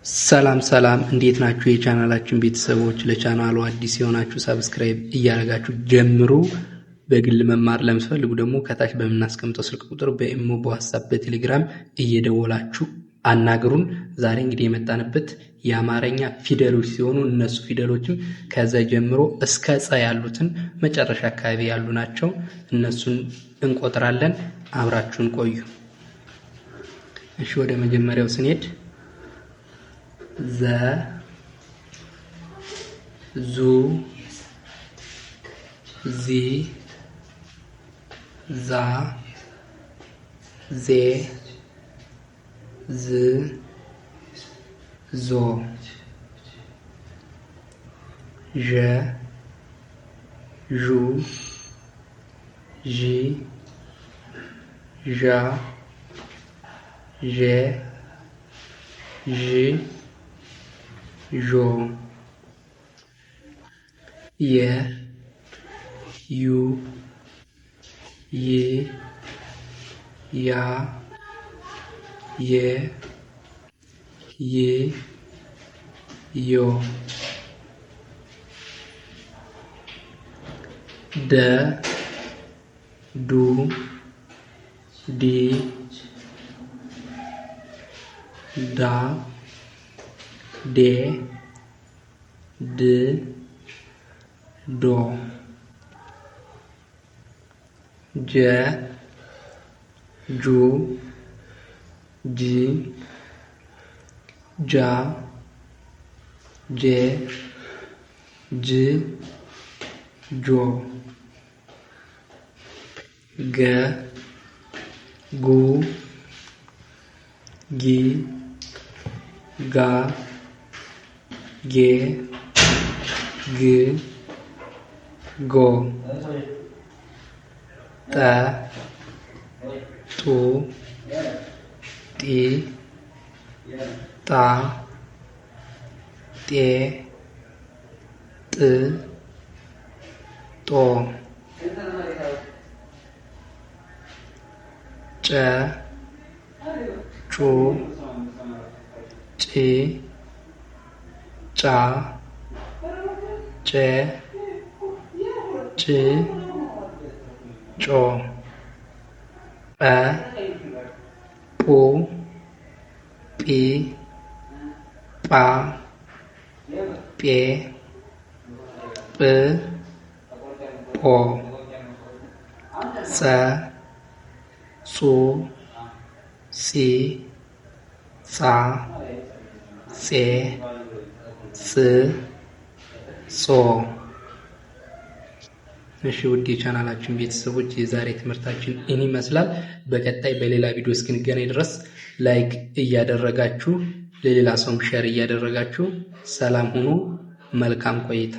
ሰላም እንዴት ናችሁ? የቻናላችን ቤተሰቦች ለቻናሉ አዲስ የሆናችሁ ሰብስክራይብ እያደረጋችሁ ጀምሩ። በግል መማር ለምትፈልጉ ደግሞ ከታች በምናስቀምጠው ስልክ ቁጥር በኢሞ፣ በዋትስአፕ፣ በቴሌግራም እየደወላችሁ አናግሩን። ዛሬ እንግዲህ የመጣንበት የአማርኛ ፊደሎች ሲሆኑ እነሱ ፊደሎችም ከዘ ጀምሮ እስከ ጸ ያሉትን መጨረሻ አካባቢ ያሉ ናቸው። እነሱን እንቆጥራለን። አብራችሁን ቆዩ። እሺ ወደ መጀመሪያው ስንሄድ ዘ ዙ ዚ ዛ ዜ ዝ ዞ ዠ ዡ ዢ ዣ ዤ ዥ ዦ የ ዩ ይ ያ የ ይ ዮ ደ ዱ ዲ ዳ ዴ ድ ዶ ጀ ጁ ጂ ጃ ጄ ጅ ጆ ገ ጉ ጊ ጋ ጌ ግ ጎ ጠ ጡ ጢ ጣ ጤ ጥ ጦ ጨ ጩ ጪ ጫ ጬ ጭ ጮ ጰ ጱ ጲ ጳ ጴ ጵ ጶ ጸ ጹ ጺ ጻ ጼ ጽ ጾ። እሺ ውድ የቻናላችን ቤተሰቦች የዛሬ ትምህርታችን ይህን ይመስላል። በቀጣይ በሌላ ቪዲዮ እስክንገናኝ ድረስ ላይክ እያደረጋችሁ ለሌላ ሰውም ሼር እያደረጋችሁ ሰላም ሁኑ። መልካም ቆይታ